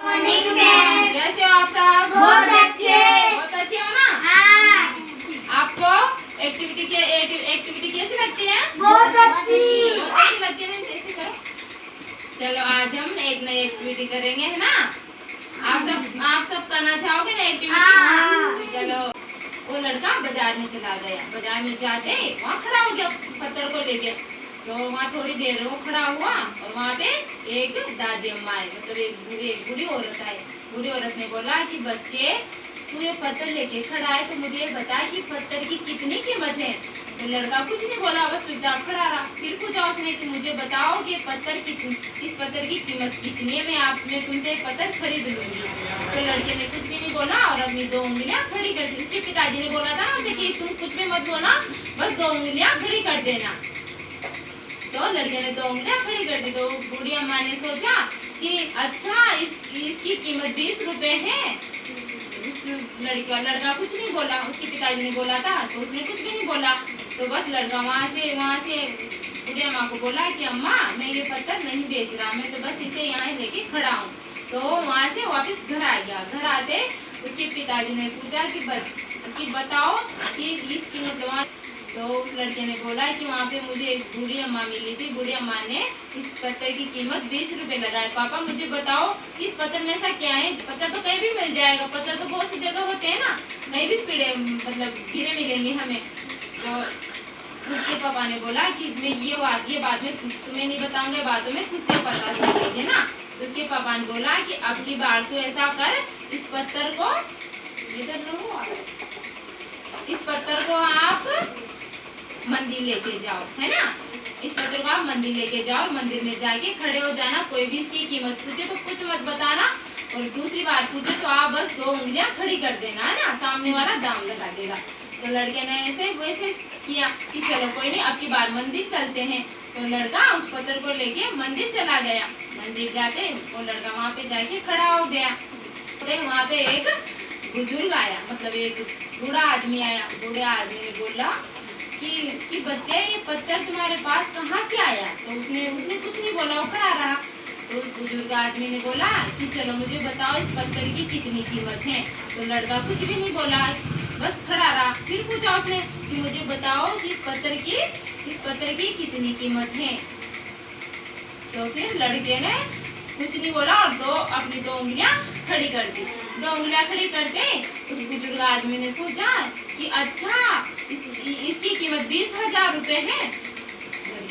कैसे हो आप सब? बहुत अच्छे हो ना? हाँ। आपको एक्टिविटी कैसी लगती है? बहुत अच्छी लगती है ना? ऐसे करो। चलो आज हम एक नई एक्टिविटी करेंगे, है ना? आप सब करना चाहोगे ना एक्टिविटी? हाँ। चलो। वो लड़का बाजार में चला गया। बाजार में जाते वहाँ खड़ा हो गया पत्थर को लेके। तो वहाँ थोड़ी देर वो खड़ा हुआ और वहाँ पे एक दादी अम्मा आई, मतलब एक बूढ़ी औरत आई। बूढ़ी औरत ने बोला कि बच्चे, तू ये पत्थर लेके खड़ा है तो मुझे बता कि पत्थर की कितनी कीमत है। तो लड़का कुछ नहीं बोला, बस चुपचाप खड़ा रहा। फिर पूछा उसने कि मुझे बताओ कि इस पत्थर की कीमत कितनी है, मैं तुमसे पत्थर खरीद लूंगी। तो लड़के ने कुछ भी नहीं बोला और अपनी 2 उंगलियां खड़ी कर दी। उसके पिताजी ने बोला था ना उसे कि तुम कुछ भी मत बोलना, बस 2 उंगलियां खड़ी कर देना। तो लड़के ने 2 उंगलियां खड़ी कर दी। तो बूढ़ी अम्मा ने सोचा कि अच्छा इसकी कीमत 20 रुपए है। लड़का कुछ नहीं बोला। उसके पिताजी ने बोला था तो उसने कुछ भी नहीं बोला। तो बस लड़का वहाँ से बूढ़ी अम्मा को बोला कि अम्मा, मैं ये पत्थर नहीं बेच रहा, मैं तो बस इसे यहाँ लेके खड़ा हूँ। तो वहाँ से वापस घर आ गया। घर आते उसके पिताजी ने पूछा कि बताओ कि इस कीमत। तो उस लड़के ने बोला कि वहाँ पे मुझे एक बूढ़ी अम्मा मिली थी। बूढ़ी अम्मा ने इस पत्थर की कीमत 20 रुपए लगाए। पापा मुझे बताओ कि इस पत्थर में ऐसा क्या है? पत्थर तो कहीं भी मिल जाएगा, पत्थर तो बहुत सी जगह होते हैं ना, कहीं भी मतलब हीरे मिलेंगे हमें। तो उसके पापा ने बोला कि मैं ये बात में तुम्हें नहीं बताऊंगा, बातों में खुद से पता चलेगी ना। तो उसके पापा ने बोला कि अब की बार तो ऐसा कर, इस पत्थर को आप मंदिर लेके जाओ, है ना? इस पत्थर को आप मंदिर लेके जाओ, मंदिर में जाके खड़े हो जाना। कोई भी इसकी कीमत पूछे तो कुछ मत बताना, और दूसरी बार पूछे तो आप बस 2 उंगलियां खड़ी कर देना, है ना? सामने वाला दाम लगा देगा। तो लड़के ने वैसे किया कि चलो कोई नहीं, अब की बार मंदिर चलते हैं। तो लड़का उस पत्थर को लेके मंदिर चला गया। मंदिर जाते वो लड़का वहाँ पे जाके खड़ा हो गया। वहाँ पे एक बुजुर्ग आया, मतलब एक बूढ़ा आदमी आया। बूढ़े आदमी ने बोला कि बच्चे, ये पत्थर तुम्हारे पास कहाँ से आया? तो उसने कुछ नहीं बोला, वो खड़ा रहा। तो उस बुजुर्ग आदमी ने बोला कि चलो मुझे बताओ इस पत्थर की कितनी कीमत है। तो लड़का कुछ भी नहीं बोला, बस खड़ा रहा। फिर पूछा उसने कि मुझे बताओ कि इस पत्थर की कितनी कीमत है। तो फिर लड़के ने कुछ नहीं बोला और अपनी 2 उंगलियां खड़ी कर दी। 2 उंगलियां खड़ी करते उस बुजुर्ग आदमी ने सोचा कि अच्छा इसकी कीमत 20,000 रुपए है।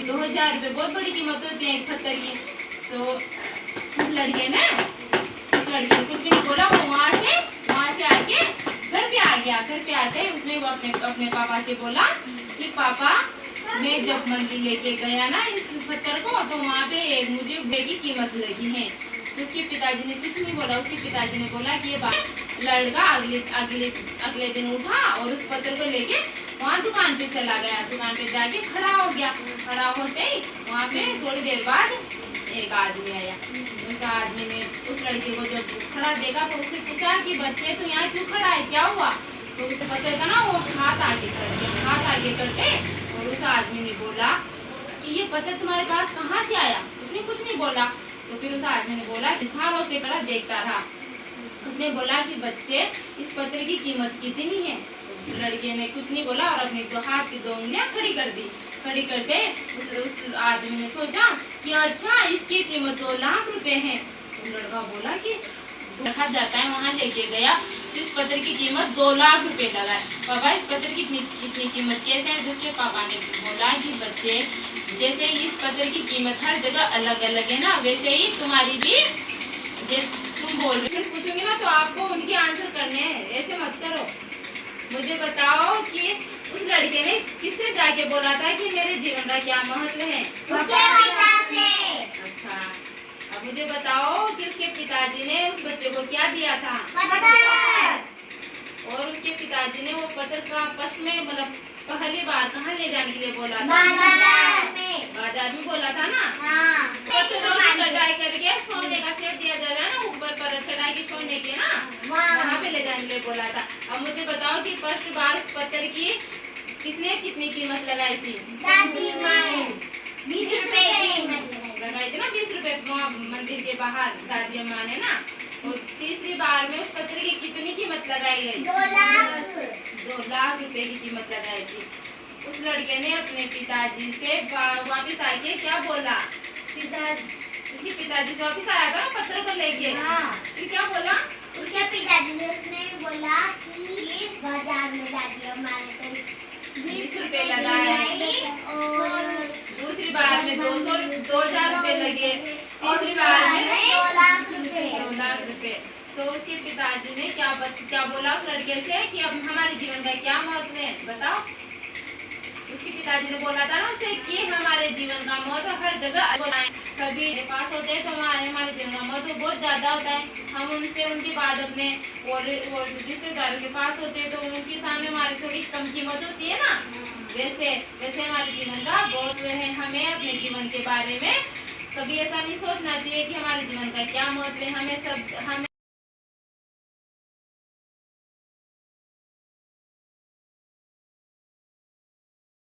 2,000 रुपए बहुत बड़ी कीमत होती है एक पत्थर की। तो उस लड़के ने कुछ भी नहीं बोला, वो वहाँ से आके घर पे आ गया। घर पे आते उसने वो अपने पापा से बोला कि पापा, मैं जब मंदिर लेके गया ना इस पत्थर को, तो वहाँ पे मुझे की कीमत लगी है। तो उसके पिताजी ने कुछ नहीं बोला। उसके पिताजी ने बोला कि ये बात। लड़का अगले दिन उठा और उस पत्थर को लेके वहाँ दुकान पे चला गया। दुकान पे जाके खड़ा हो गया। खड़ा होते ही वहाँ पे थोड़ी देर बाद एक आदमी आया। उस आदमी ने उस लड़के को जब खड़ा देखा तो उससे पूछा कि बच्चे, तू यहाँ क्यों खड़ा है, क्या हुआ? तो उसे पता था ना, वो हाथ आगे करते और उस आदमी ने बोला कि ये पत्थर तुम्हारे पास कहाँ से आया? उसने कुछ नहीं बोला। तो फिर उस आदमी ने बोला कि सालों से खड़ा देखता रहा। उसने बोला कि बच्चे, इस पत्थर की कीमत कितनी है? तो लड़के ने कुछ नहीं बोला और अपने 2 हाथ की 2 उंगलियां खड़ी कर दी। खड़ी करते उस आदमी ने सोचा कि अच्छा इसकी कीमत 2 लाख रुपए है। तो लड़का बोला कि रखा जाता है, वहाँ लेके गया तो इस पत्थर की कीमत 2 लाख रुपए लगाए। पापा, इस पत्थर की इतनी कीमत कैसे है? जिसके पापा ने बोला कि बच्चे, जैसे इस पत्थर की कीमत हर जगह अलग अलग है ना, वैसे ही तुम्हारी भी, तुम बोल रही पूछोगे ना तो आपको उनके आंसर करने हैं, ऐसे मत करो। मुझे बताओ कि उस लड़के ने किससे जाके बोला था कि मेरे जीवन का क्या महत्व है? अच्छा, अब मुझे बताओ कि उसके पिताजी ने उस बच्चे को क्या दिया था? और उसके पिताजी ने वो पत्थर का फर्स्ट में, मतलब पहली बार कहाँ ले जाने के लिए बोला था? बाजार में बोला था ना। पत्थरों की चढ़ाई करके सोने का शेप दिया जा रहा है ना, ऊपर पर चढ़ाई की सोने की ना, वहाँ पे ले जाने के लिए बोला था। अब मुझे बताओ कि फर्स्ट बार उस पत्थर की किसने कितनी कीमत लगाई थी? 20 रुपए की लगाई थी ना, 20 रुपए मंदिर के बाहर दादी अम्मा ने ना। लगाई गई? 2 लाख रुपए की कीमत लगाई थी। उस लड़के ने अपने पिताजी से वापिस आके क्या बोला? उसके पिताजी से वापिस आया था ना पत्थर को लेके। फिर क्या बोला? उसके पिताजी ने उसने बोला कि बाजार में जाके हमारे 20 रुपए लगाए और दूसरी बार में 2,000 रुपए लगे, तीसरी बार में 2 लाख रुपए। तो उसके पिताजी ने क्या बोला उस लड़के से कि अब हमारे जीवन का क्या महत्व है बताओ? उसके पिताजी ने बोला था ना उसे कि हमारे जीवन का महत्व हर जगह कभी मेरे पास होते हैं तो हमारे जीवन का महत्व बहुत ज्यादा होता है। हम उनसे उनकी बात अपने और रिश्तेदारों के पास होते हैं तो उनके सामने हमारी थोड़ी कम कीमत होती है ना, वैसे हमारे जीवन का बहुत है। हमें अपने जीवन के बारे में कभी ऐसा नहीं सोचना चाहिए कि हमारे जीवन का क्या महत्व है। हमें